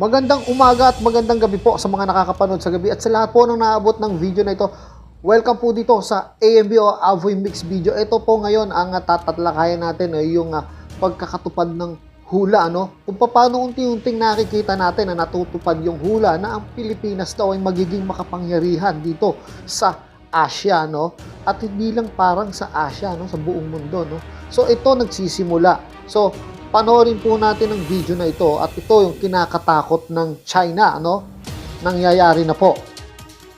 Magandang umaga at magandang gabi po sa mga nakakapanood sa gabi at sa lahat po ng naabot ng video na ito. Welcome po dito sa AMB o Avoy Mix Video. Ito po ngayon ang tatalakayan natin yung pagkakatupad ng hula. Kung paano unti-unting nakikita natin na natutupad yung hula na ang Pilipinas daw ay magiging makapangyarihan dito sa Asia. At hindi lang parang sa Asia, sa buong mundo. So ito nagsisimula. So panoorin po natin ang video na ito at ito yung kinakatakot ng China, nangyayari na po.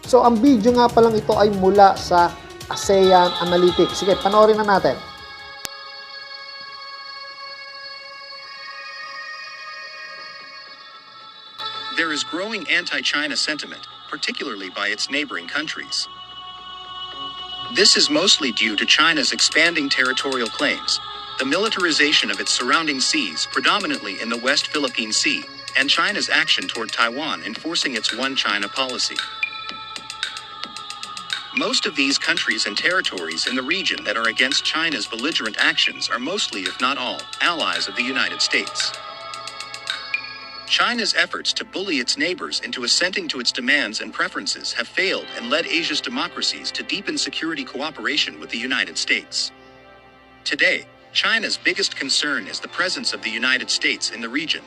So ang video nga palang ito ay mula sa ASEAN Analytics. Sige, panoorin na natin. There is growing anti-China sentiment, particularly by its neighboring countries. This is mostly due to China's expanding territorial claims, the militarization of its surrounding seas, predominantly in the West Philippine Sea, and China's action toward Taiwan enforcing its One China policy. Most of these countries and territories in the region that are against China's belligerent actions are mostly, if not all, allies of the United States. China's efforts to bully its neighbors into assenting to its demands and preferences have failed and led Asia's democracies to deepen security cooperation with the United States. Today, China's biggest concern is the presence of the United States in the region.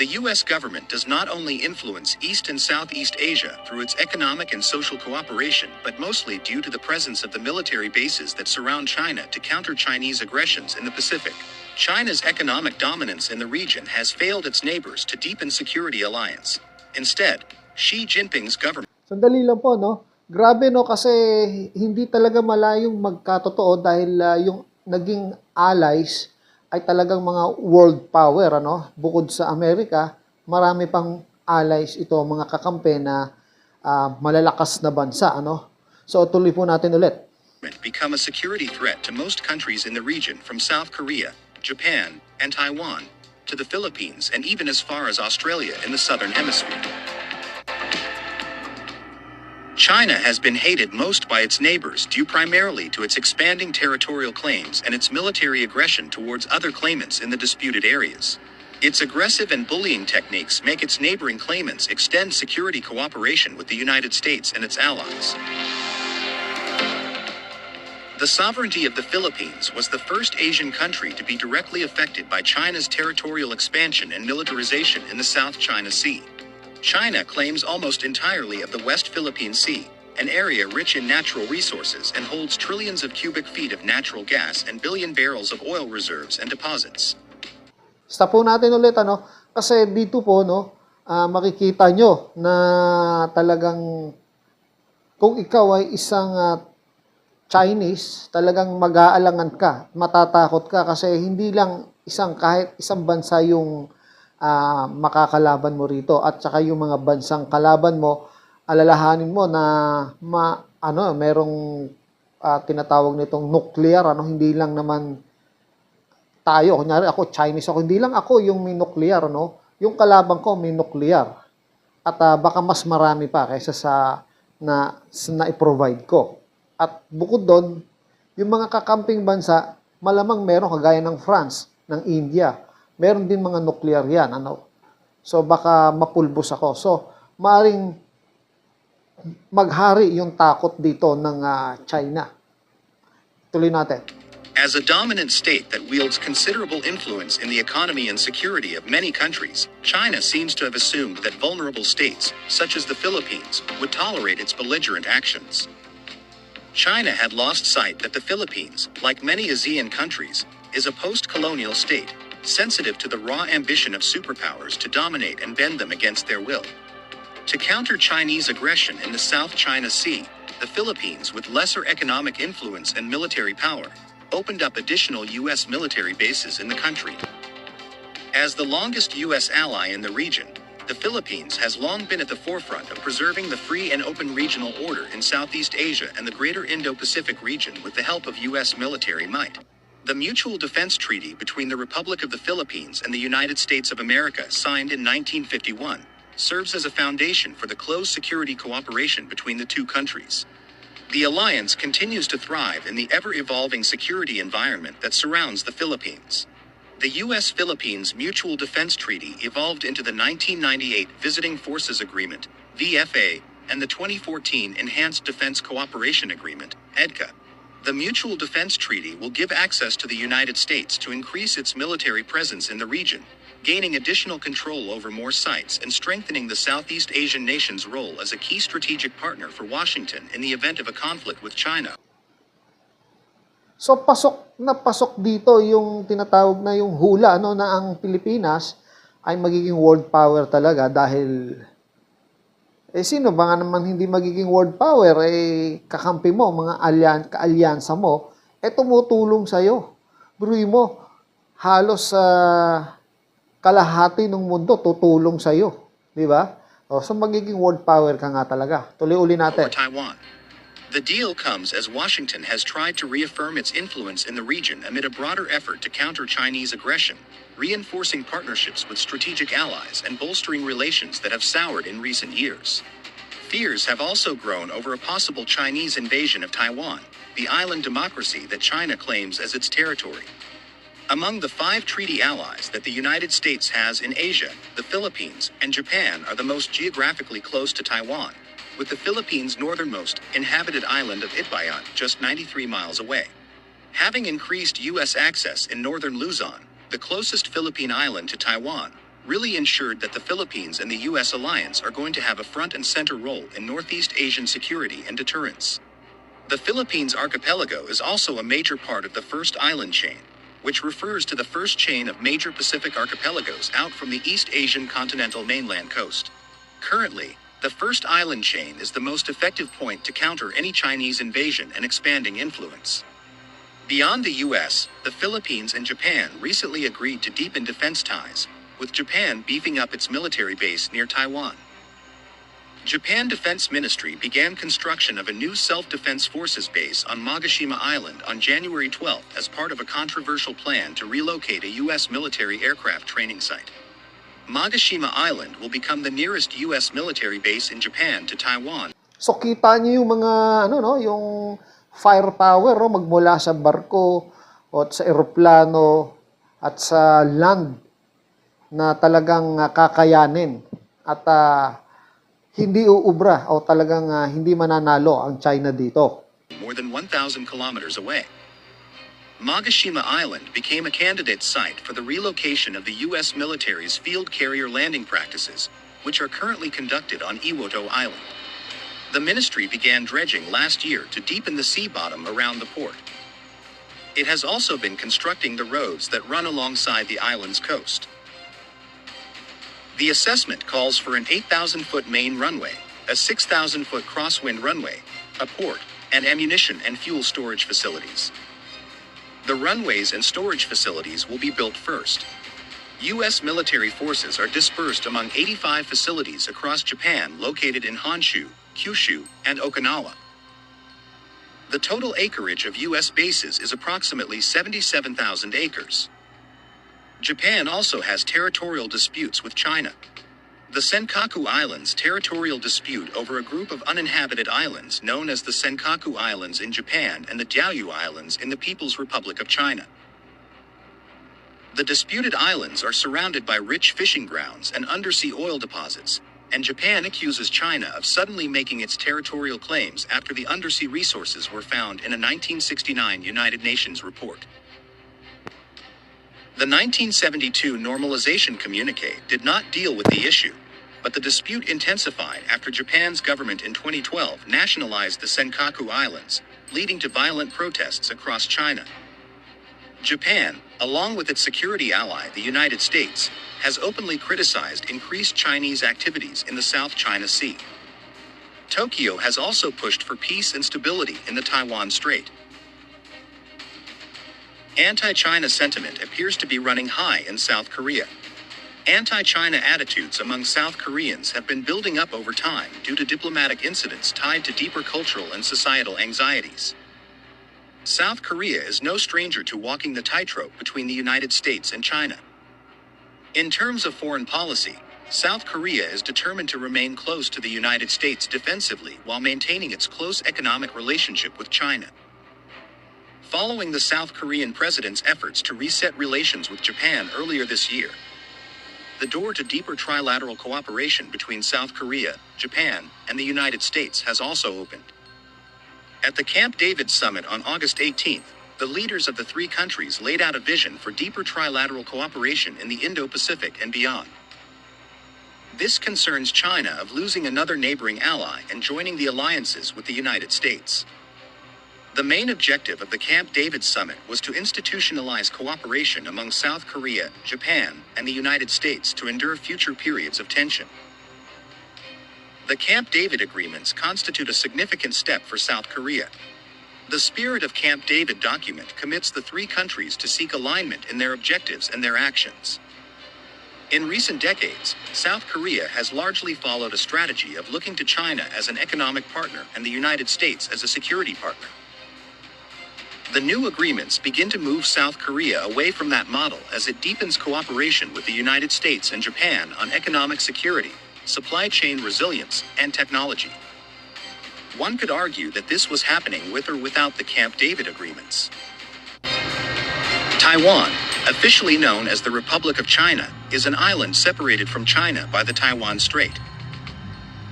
The U.S. government does not only influence East and Southeast Asia through its economic and social cooperation, but mostly due to the presence of the military bases that surround China to counter Chinese aggressions in the Pacific. China's economic dominance in the region has failed its neighbors to deepen security alliance. Instead, Xi Jinping's government... Sandali lang po, Grabe, kasi hindi talaga malayong magkatotoo dahil yung naging allies ay talagang mga world power, Bukod sa Amerika, marami pang allies ito, mga kakampi na malalakas na bansa, So tuloy po natin ulit. Become a security threat to most countries in the region, from South Korea, Japan, and Taiwan, to the Philippines and even as far as Australia in the Southern Hemisphere. China has been hated most by its neighbors due primarily to its expanding territorial claims and its military aggression towards other claimants in the disputed areas. Its aggressive and bullying techniques make its neighboring claimants extend security cooperation with the United States and its allies. The sovereignty of the Philippines was the first Asian country to be directly affected by China's territorial expansion and militarization in the South China Sea. China claims almost entirely of the West Philippine Sea, an area rich in natural resources and holds trillions of cubic feet of natural gas and billion barrels of oil reserves and deposits. Stop po natin ulit, kasi dito po, makikita nyo na talagang kung ikaw ay isang Chinese, talagang mag-aalangan ka, matatakot ka kasi hindi lang kahit isang bansa yung makakalaban mo rito at saka yung mga bansang kalaban mo, alalahanin mo na merong tinatawag nitong nuclear, hindi lang naman tayo, kunyari ako Chinese ako, hindi lang ako yung may nuclear, yung kalaban ko may nuclear at baka mas marami pa kaysa sa na-provide ko. At bukod doon, yung mga kakamping bansa, malamang meron kagaya ng France, ng India, meron din mga nuclear yan, So baka mapulbos ako. So maaring maghari yung takot dito ng China. Tuloy natin. As a dominant state that wields considerable influence in the economy and security of many countries, China seems to have assumed that vulnerable states, such as the Philippines, would tolerate its belligerent actions. China had lost sight that the Philippines, like many ASEAN countries, is a post-colonial state, sensitive to the raw ambition of superpowers to dominate and bend them against their will. To counter Chinese aggression in the South China Sea, the Philippines, with lesser economic influence and military power, opened up additional U.S. military bases in the country. As the longest U.S. ally in the region, the Philippines has long been at the forefront of preserving the free and open regional order in Southeast Asia and the greater Indo-Pacific region with the help of U.S. military might. The Mutual Defense Treaty between the Republic of the Philippines and the United States of America, signed in 1951, serves as a foundation for the close security cooperation between the two countries. The alliance continues to thrive in the ever-evolving security environment that surrounds the Philippines. The U.S.-Philippines Mutual Defense Treaty evolved into the 1998 Visiting Forces Agreement, VFA, and the 2014 Enhanced Defense Cooperation Agreement, EDCA. The Mutual Defense Treaty will give access to the United States to increase its military presence in the region, gaining additional control over more sites and strengthening the Southeast Asian nation's role as a key strategic partner for Washington in the event of a conflict with China. So pasok na pasok dito yung tinatawag na yung hula na ang Pilipinas ay magiging world power talaga dahil sino ba nga naman hindi magiging world power kakampi mo, mga kaalyansa mo tumutulong sa iyo. Bruy mo halos kalahati ng mundo tutulong sa iyo, di ba? So magiging world power ka nga talaga. Tuloy-uli natin. Over Taiwan. The deal comes as Washington has tried to reaffirm its influence in the region amid a broader effort to counter Chinese aggression, reinforcing partnerships with strategic allies and bolstering relations that have soured in recent years. Fears have also grown over a possible Chinese invasion of Taiwan, the island democracy that China claims as its territory. Among the 5 treaty allies that the United States has in Asia, the Philippines and Japan are the most geographically close to Taiwan, with the Philippines' northernmost inhabited island of Itbayan just 93 miles away. Having increased U.S. access in northern Luzon, the closest Philippine island to Taiwan, really ensured that the Philippines and the U.S. alliance are going to have a front and center role in Northeast Asian security and deterrence. The Philippines archipelago is also a major part of the first island chain, which refers to the first chain of major Pacific archipelagos out from the East Asian continental mainland coast. Currently, the first island chain is the most effective point to counter any Chinese invasion and expanding influence. Beyond the U.S., the Philippines and Japan recently agreed to deepen defense ties, with Japan beefing up its military base near Taiwan. Japan Defense Ministry began construction of a new self-defense forces base on Magashima Island on January 12 as part of a controversial plan to relocate a U.S. military aircraft training site. Magashima Island will become the nearest U.S. military base in Japan to Taiwan. So kita niyo yung mga yung firepower magmula sa barko o sa eroplano at sa land na talagang kakayanin at hindi uubra o talagang hindi mananalo ang China dito. More than 1,000 kilometers away. Magashima Island became a candidate site for the relocation of the U.S. military's field carrier landing practices, which are currently conducted on Iwoto Island. The ministry began dredging last year to deepen the sea bottom around the port. It has also been constructing the roads that run alongside the island's coast. The assessment calls for an 8,000-foot main runway, a 6,000-foot crosswind runway, a port, and ammunition and fuel storage facilities. The runways and storage facilities will be built first. U.S. military forces are dispersed among 85 facilities across Japan located in Honshu, Kyushu, and Okinawa. The total acreage of U.S. bases is approximately 77,000 acres. Japan also has territorial disputes with China. The Senkaku Islands territorial dispute over a group of uninhabited islands known as the Senkaku Islands in Japan and the Diaoyu Islands in the People's Republic of China. The disputed islands are surrounded by rich fishing grounds and undersea oil deposits, and Japan accuses China of suddenly making its territorial claims after the undersea resources were found in a 1969 United Nations report. The 1972 Normalization Communique did not deal with the issue, but the dispute intensified after Japan's government in 2012 nationalized the Senkaku Islands, leading to violent protests across China. Japan, along with its security ally, the United States, has openly criticized increased Chinese activities in the South China Sea. Tokyo has also pushed for peace and stability in the Taiwan Strait. Anti-China sentiment appears to be running high in South Korea. Anti-China attitudes among South Koreans have been building up over time due to diplomatic incidents tied to deeper cultural and societal anxieties. South Korea is no stranger to walking the tightrope between the United States and China. In terms of foreign policy, South Korea is determined to remain close to the United States defensively while maintaining its close economic relationship with China. following the South Korean president's efforts to reset relations with Japan earlier this year. The door to deeper trilateral cooperation between South Korea, Japan, and the United States has also opened. At the Camp David summit on August 18th, the leaders of the three countries laid out a vision for deeper trilateral cooperation in the Indo-Pacific and beyond. This concerns China of losing another neighboring ally and joining the alliances with the United States. The main objective of the Camp David summit was to institutionalize cooperation among South Korea, Japan, and the United States to endure future periods of tension. The Camp David agreements constitute a significant step for South Korea. The spirit of Camp David document commits the three countries to seek alignment in their objectives and their actions. In recent decades, South Korea has largely followed a strategy of looking to China as an economic partner and the United States as a security partner. The new agreements begin to move South Korea away from that model as it deepens cooperation with the United States and Japan on economic security, supply chain resilience, and technology. One could argue that this was happening with or without the Camp David agreements. Taiwan, officially known as the Republic of China, is an island separated from China by the Taiwan Strait.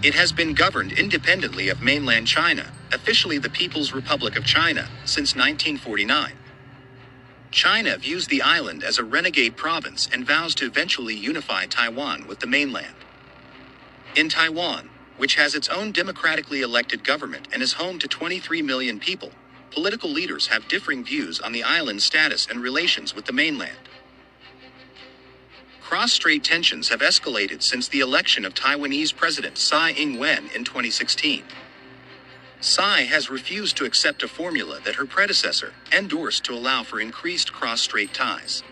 It has been governed independently of mainland China, officially the People's Republic of China, since 1949. China views the island as a renegade province and vows to eventually unify Taiwan with the mainland. In Taiwan, which has its own democratically elected government and is home to 23 million people, political leaders have differing views on the island's status and relations with the mainland. Cross-strait tensions have escalated since the election of Taiwanese President Tsai Ing-wen in 2016. Tsai has refused to accept a formula that her predecessor endorsed to allow for increased cross-strait ties.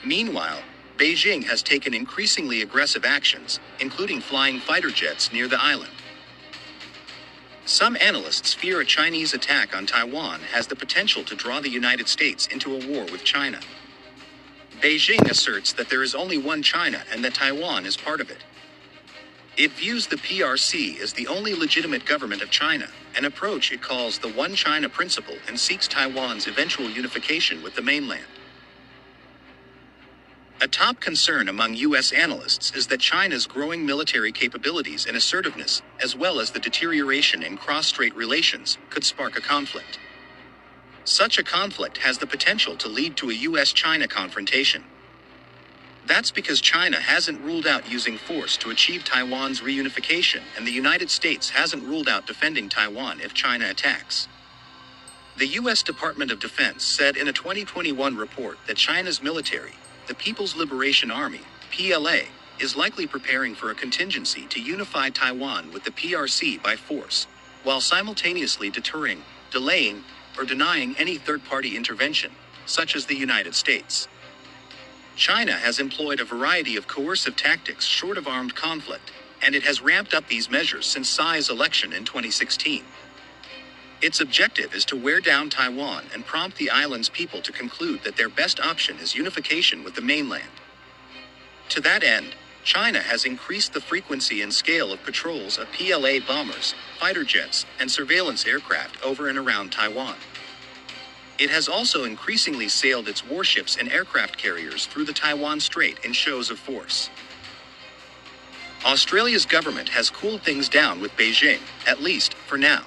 Meanwhile, Beijing has taken increasingly aggressive actions, including flying fighter jets near the island. Some analysts fear a Chinese attack on Taiwan has the potential to draw the United States into a war with China. Beijing asserts that there is only one China and that Taiwan is part of it. It views the PRC as the only legitimate government of China, an approach it calls the One China principle, and seeks Taiwan's eventual unification with the mainland. A top concern among U.S. analysts is that China's growing military capabilities and assertiveness, as well as the deterioration in cross-strait relations, could spark a conflict. Such a conflict has the potential to lead to a U.S.-China confrontation. That's because China hasn't ruled out using force to achieve Taiwan's reunification, and the United States hasn't ruled out defending Taiwan if China attacks. The U.S. Department of Defense said in a 2021 report that China's military, the People's Liberation Army, PLA, is likely preparing for a contingency to unify Taiwan with the PRC by force, while simultaneously deterring, delaying, or denying any third-party intervention, such as the United States. China has employed a variety of coercive tactics short of armed conflict, and it has ramped up these measures since Tsai's election in 2016. Its objective is to wear down Taiwan and prompt the island's people to conclude that their best option is unification with the mainland. To that end, China has increased the frequency and scale of patrols of PLA bombers, fighter jets, and surveillance aircraft over and around Taiwan. It has also increasingly sailed its warships and aircraft carriers through the Taiwan Strait in shows of force. Australia's government has cooled things down with Beijing, at least for now.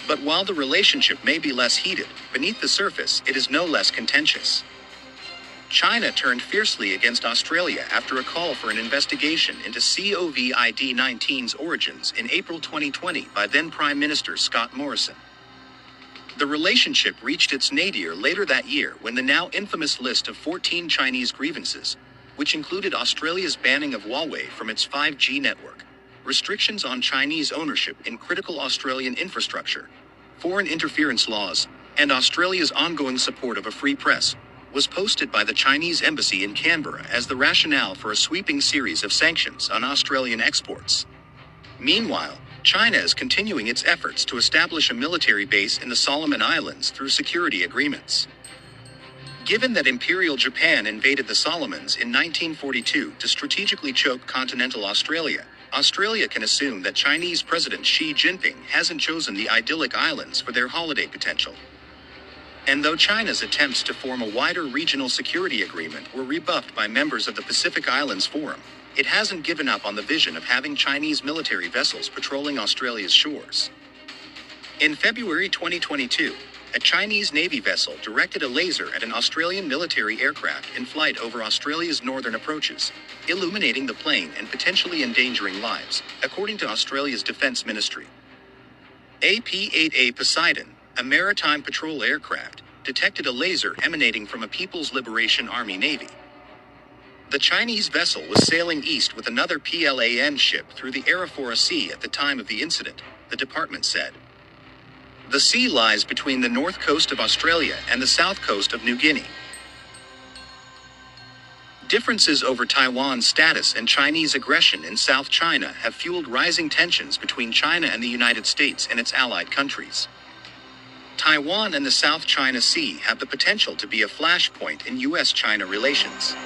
But while the relationship may be less heated, beneath the surface it is no less contentious. China turned fiercely against Australia after a call for an investigation into COVID-19's origins in April 2020 by then Prime Minister Scott Morrison. The relationship reached its nadir later that year when the now infamous list of 14 Chinese grievances, which included Australia's banning of Huawei from its 5G network, restrictions on Chinese ownership in critical Australian infrastructure, foreign interference laws, and Australia's ongoing support of a free press, was posted by the Chinese embassy in Canberra as the rationale for a sweeping series of sanctions on Australian exports. Meanwhile, China is continuing its efforts to establish a military base in the Solomon Islands through security agreements. Given that Imperial Japan invaded the Solomons in 1942 to strategically choke continental Australia, Australia can assume that Chinese President Xi Jinping hasn't chosen the idyllic islands for their holiday potential. And though China's attempts to form a wider regional security agreement were rebuffed by members of the Pacific Islands Forum, it hasn't given up on the vision of having Chinese military vessels patrolling Australia's shores. In February 2022, a Chinese Navy vessel directed a laser at an Australian military aircraft in flight over Australia's northern approaches, illuminating the plane and potentially endangering lives, according to Australia's Defence Ministry. AP-8A Poseidon, a maritime patrol aircraft, detected a laser emanating from a People's Liberation Army Navy. The Chinese vessel was sailing east with another PLAN ship through the Arafura Sea at the time of the incident, the department said. The sea lies between the north coast of Australia and the south coast of New Guinea. Differences over Taiwan's status and Chinese aggression in South China have fueled rising tensions between China and the United States and its allied countries. Taiwan and the South China Sea have the potential to be a flashpoint in U.S.-China relations.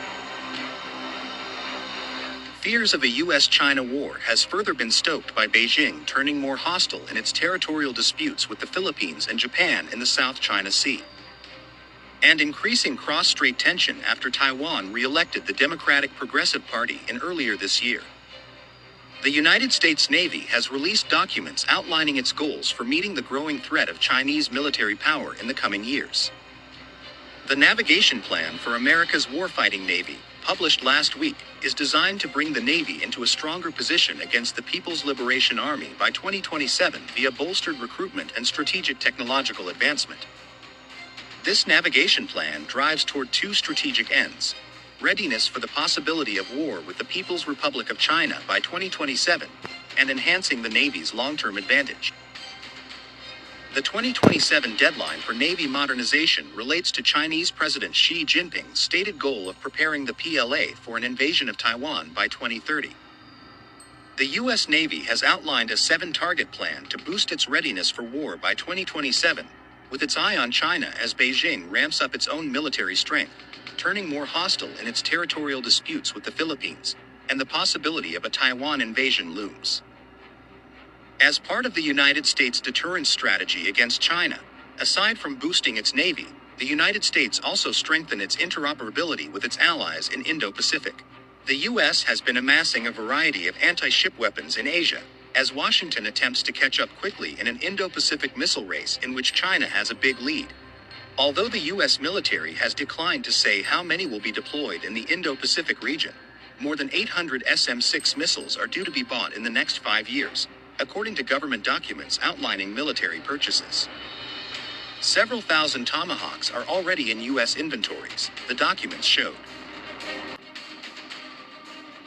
Fears of a U.S.-China war has further been stoked by Beijing turning more hostile in its territorial disputes with the Philippines and Japan in the South China Sea, and increasing cross-strait tension after Taiwan re-elected the Democratic Progressive Party earlier this year. The United States Navy has released documents outlining its goals for meeting the growing threat of Chinese military power in the coming years. The Navigation Plan for America's Warfighting Navy, published last week, is designed to bring the Navy into a stronger position against the People's Liberation Army by 2027 via bolstered recruitment and strategic technological advancement. This navigation plan drives toward two strategic ends: readiness for the possibility of war with the People's Republic of China by 2027, and enhancing the Navy's long-term advantage. The 2027 deadline for Navy modernization relates to Chinese President Xi Jinping's stated goal of preparing the PLA for an invasion of Taiwan by 2030. The U.S. Navy has outlined a 7-target plan to boost its readiness for war by 2027, with its eye on China as Beijing ramps up its own military strength, turning more hostile in its territorial disputes with the Philippines, and the possibility of a Taiwan invasion looms. As part of the United States deterrence strategy against China, aside from boosting its Navy, the United States also strengthened its interoperability with its allies in Indo-Pacific. The U.S. has been amassing a variety of anti-ship weapons in Asia, as Washington attempts to catch up quickly in an Indo-Pacific missile race in which China has a big lead. Although the U.S. military has declined to say how many will be deployed in the Indo-Pacific region, more than 800 SM-6 missiles are due to be bought in the next 5 years, according to government documents outlining military purchases. Several thousand Tomahawks are already in U.S. inventories, the documents showed.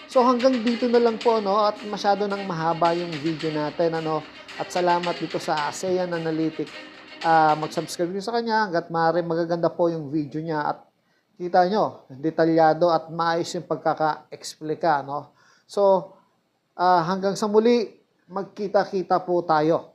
So hanggang dito na lang po, no, at masyado nang mahaba yung video natin, ano, at salamat dito sa ASEAN Analytic. Mag-subscribe nyo sa kanya hanggat maaari magaganda po yung video niya at kita nyo, detalyado at maayos yung pagkaka-explika, no. So hanggang sa muli, magkita-kita po tayo.